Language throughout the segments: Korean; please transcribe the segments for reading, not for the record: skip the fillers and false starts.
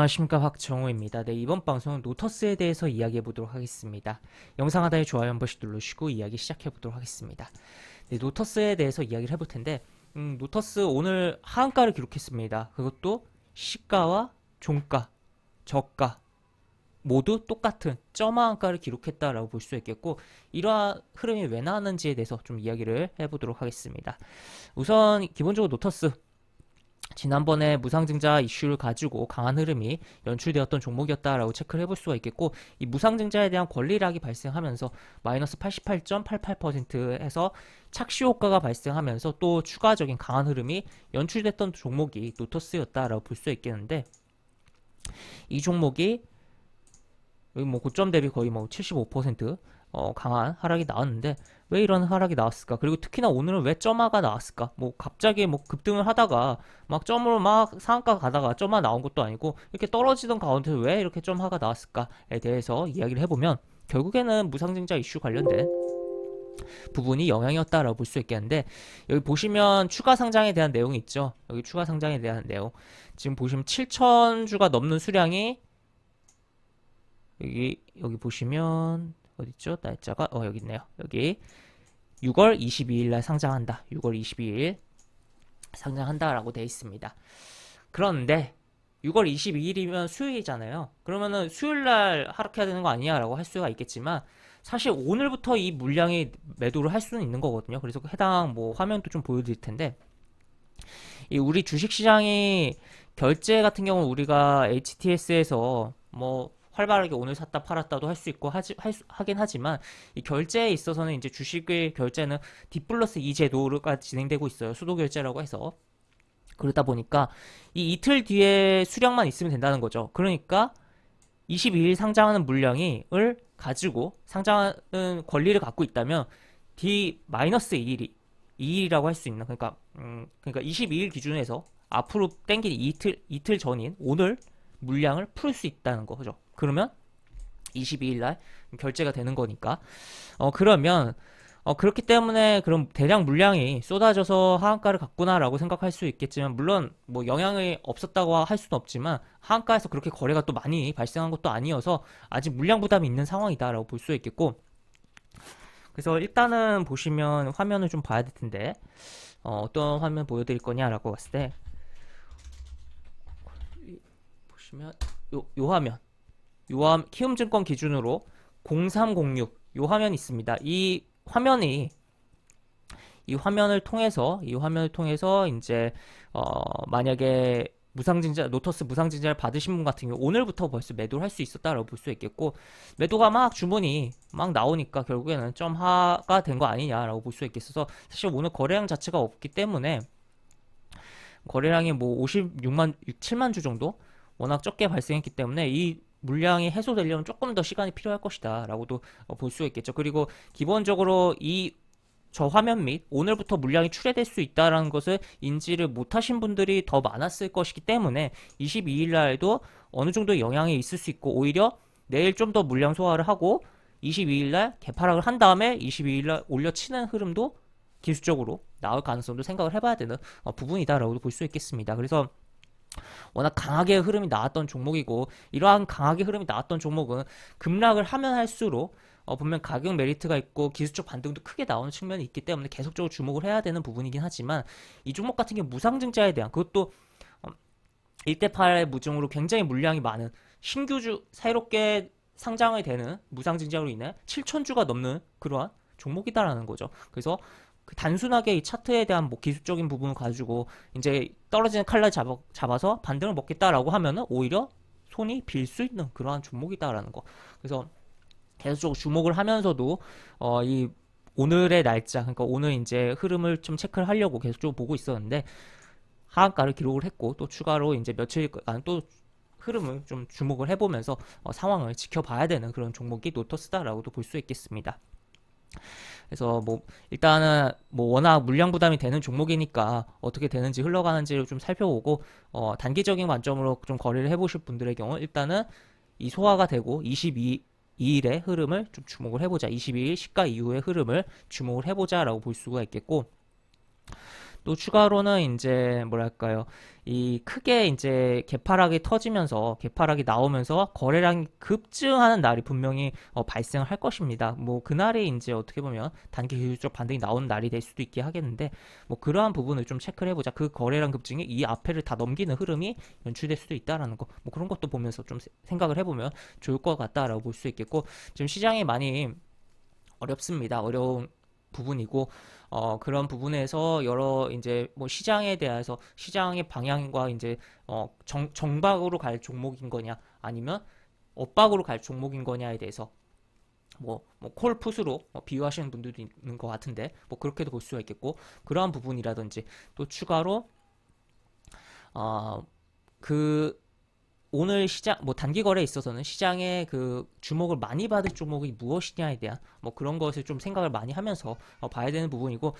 안녕하십니까, 박정우입니다. 네, 이번 방송은 노터스에 대해서 이야기해 보도록 하겠습니다. 영상 하단에 좋아요 한 번씩 눌러주시고 이야기 시작해 보도록 하겠습니다. 네, 노터스에 대해서 이야기를 해볼 텐데, 노터스 오늘 하한가를 기록했습니다. 그것도 시가와 종가, 저가 모두 똑같은 점하한가를 기록했다라고 볼 수 있겠고, 이러한 흐름이 왜 나왔는지에 대해서 좀 이야기를 해보도록 하겠습니다. 우선 기본적으로 노터스 지난번에 무상증자 이슈를 가지고 강한 흐름이 연출되었던 종목이었다라고 체크를 해볼 수가 있겠고, 이 무상증자에 대한 권리락이 발생하면서 마이너스 88.88%에서 착시 효과가 발생하면서 또 추가적인 강한 흐름이 연출됐던 종목이 노터스였다라고 볼 수 있겠는데, 이 종목이 여기 뭐 고점 대비 거의 뭐 75% 강한 하락이 나왔는데, 왜 이런 하락이 나왔을까? 그리고 특히나 오늘은 왜 점화가 나왔을까? 뭐 갑자기 뭐 급등을 하다가 막 점으로 막 상한가 가다가 점화 나온 것도 아니고, 이렇게 떨어지던 가운데서 왜 이렇게 점화가 나왔을까에 대해서 이야기를 해보면, 결국에는 무상증자 이슈 관련된 부분이 영향이었다라고 볼 수 있겠는데, 여기 보시면 추가 상장에 대한 내용이 있죠. 여기 추가 상장에 대한 내용, 지금 보시면 7,000주가 넘는 수량이 여기 보시면 어딨죠? 날짜가 여기 있네요. 여기 6월 22일 날 상장한다. 6월 22일 상장한다라고 되어 있습니다. 그런데 6월 22일이면 수요일이잖아요. 그러면은 수요일 날 하락해야 되는 거 아니냐라고 할 수가 있겠지만, 사실 오늘부터 이 물량이 매도를 할 수는 있는 거거든요. 그래서 해당 뭐 화면도 좀 보여드릴 텐데, 이 우리 주식시장이 결제 같은 경우는 우리가 HTS에서 뭐 활발하게 오늘 샀다 팔았다도 할 수 있고 하긴 하지만, 이 결제에 있어서는 이제 주식의 결제는 D+2 제도가 진행되고 있어요. 수도 결제라고 해서. 그러다 보니까 이 이틀 뒤에 수량만 있으면 된다는 거죠. 그러니까 22일 상장하는 물량을 가지고 상장하는 권리를 갖고 있다면 D-2일이 2일이라고 할 수 있는, 그러니까 22일 기준에서 앞으로 땡긴 이틀 전인 오늘 물량을 풀 수 있다는 거죠. 그러면 22일 날 결제가 되는 거니까. 그러면 그렇기 때문에 그럼 대량 물량이 쏟아져서 하한가를 갔구나라고 생각할 수 있겠지만, 물론 뭐 영향이 없었다고 할 수는 없지만, 하한가에서 그렇게 거래가 또 많이 발생한 것도 아니어서 아직 물량 부담이 있는 상황이다라고 볼 수 있겠고, 그래서 일단은 보시면 화면을 좀 봐야 될 텐데, 어떤 화면 보여드릴 거냐라고 봤을 때, 보시면 요 화면, 키움증권 기준으로 0306 요 화면이 있습니다. 이 화면을 통해서 이제 만약에 노터스 무상증자를 받으신 분 같은 경우 오늘부터 벌써 매도를 할 수 있었다라고 볼 수 있겠고, 매도가 막 주문이 막 나오니까 결국에는 점하가 된 거 아니냐라고 볼 수 있겠어서, 사실 오늘 거래량 자체가 없기 때문에, 거래량이 뭐 7만 주 정도 워낙 적게 발생했기 때문에 이 물량이 해소되려면 조금 더 시간이 필요할 것이다 라고도 볼 수 있겠죠. 그리고 기본적으로 저 화면 및 오늘부터 물량이 출회될 수 있다는 것을 인지를 못하신 분들이 더 많았을 것이기 때문에 22일 날에도 어느 정도 영향이 있을 수 있고, 오히려 내일 좀 더 물량 소화를 하고 22일 날 개파락을 한 다음에 22일 날 올려치는 흐름도 기술적으로 나올 가능성도 생각을 해봐야 되는 부분이다라고 볼 수 있겠습니다. 그래서 워낙 강하게 흐름이 나왔던 종목이고, 이러한 강하게 흐름이 나왔던 종목은 급락을 하면 할수록 분명 가격 메리트가 있고 기술적 반등도 크게 나오는 측면이 있기 때문에 계속적으로 주목을 해야 되는 부분이긴 하지만, 이 종목 같은 경우 무상증자에 대한, 그것도 1대8의 무증으로 굉장히 물량이 많은 새롭게 상장이 되는 무상증자로 인해 7,000주가 넘는 그러한 종목이다라는 거죠. 그래서 단순하게 이 차트에 대한 뭐 기술적인 부분을 가지고 이제 떨어지는 칼날 잡아서 반등을 먹겠다라고 하면은 오히려 손이 빌 수 있는 그러한 종목이다라는 거. 그래서 계속적으로 주목을 하면서도 이 오늘의 날짜, 그러니까 오늘 이제 흐름을 좀 체크를 하려고 계속적으로 보고 있었는데, 하한가를 기록을 했고, 또 추가로 이제 며칠간 또 흐름을 좀 주목을 해보면서 상황을 지켜봐야 되는 그런 종목이 노터스다라고도 볼 수 있겠습니다. 그래서 뭐 일단은 뭐 워낙 물량 부담이 되는 종목이니까 어떻게 되는지 흘러가는지를 좀 살펴보고, 단기적인 관점으로 좀 거래를 해보실 분들의 경우 일단은 이 소화가 되고 22일의 흐름을 좀 주목을 해보자, 22일 시가 이후의 흐름을 주목을 해보자 라고 볼 수가 있겠고, 또 추가로는 이제 뭐랄까요, 이 크게 이제 개파락이 터지면서 개파락이 나오면서 거래량이 급증하는 날이 분명히 발생할 것입니다. 뭐 그날이 이제 어떻게 보면 단기 기술적 반등이 나오는 날이 될 수도 있게 하겠는데, 뭐 그러한 부분을 좀 체크를 해보자. 그 거래량 급증이 이 앞에를 다 넘기는 흐름이 연출될 수도 있다라는 거, 뭐 그런 것도 보면서 좀 생각을 해보면 좋을 것 같다라고 볼 수 있겠고, 지금 시장이 많이 어렵습니다. 어려운 부분이고, 그런 부분에서 여러 이제 뭐 시장에 대해서 시장의 방향과 이제 정박으로 갈 종목인 거냐 아니면 엇박으로 갈 종목인 거냐에 대해서 콜풋으로 비유하시는 분들도 있는 것 같은데, 뭐 그렇게도 볼 수가 있겠고, 그러한 부분이라든지 또 추가로 그 오늘 시장 뭐 단기 거래에 있어서는 시장의 그 주목을 많이 받을 종목이 무엇이냐에 대한 뭐 그런 것을 좀 생각을 많이 하면서 봐야 되는 부분이고,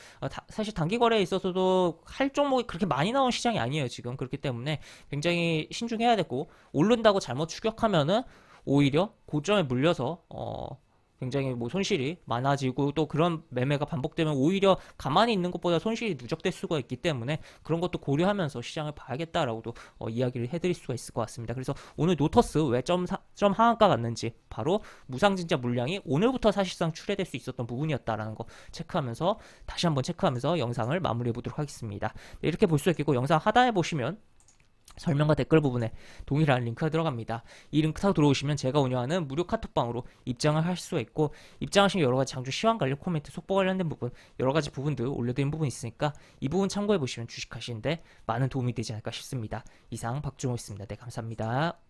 사실 단기 거래에 있어서도 할 종목이 그렇게 많이 나온 시장이 아니에요 지금. 그렇기 때문에 굉장히 신중해야 되고, 오른다고 잘못 추격하면은 오히려 고점에 물려서 굉장히 뭐 손실이 많아지고, 또 그런 매매가 반복되면 오히려 가만히 있는 것보다 손실이 누적될 수가 있기 때문에 그런 것도 고려하면서 시장을 봐야겠다라고도 이야기를 해드릴 수가 있을 것 같습니다. 그래서 오늘 노터스 왜 점 하한가 갔는지, 바로 무상증자 물량이 오늘부터 사실상 출회될 수 있었던 부분이었다라는 거 체크하면서, 다시 한번 체크하면서 영상을 마무리해 보도록 하겠습니다. 네, 이렇게 볼 수 있겠고, 영상 하단에 보시면 설명과 댓글 부분에 동일한 링크가 들어갑니다. 이 링크 타고 들어오시면 제가 운영하는 무료 카톡방으로 입장을 할 수 있고, 입장하시면 여러가지 장주 시황 관련 코멘트, 속보 관련된 부분, 여러가지 부분들 올려드린 부분이 있으니까 이 부분 참고해보시면 주식하시는데 많은 도움이 되지 않을까 싶습니다. 이상 박종호였습니다. 네, 감사합니다.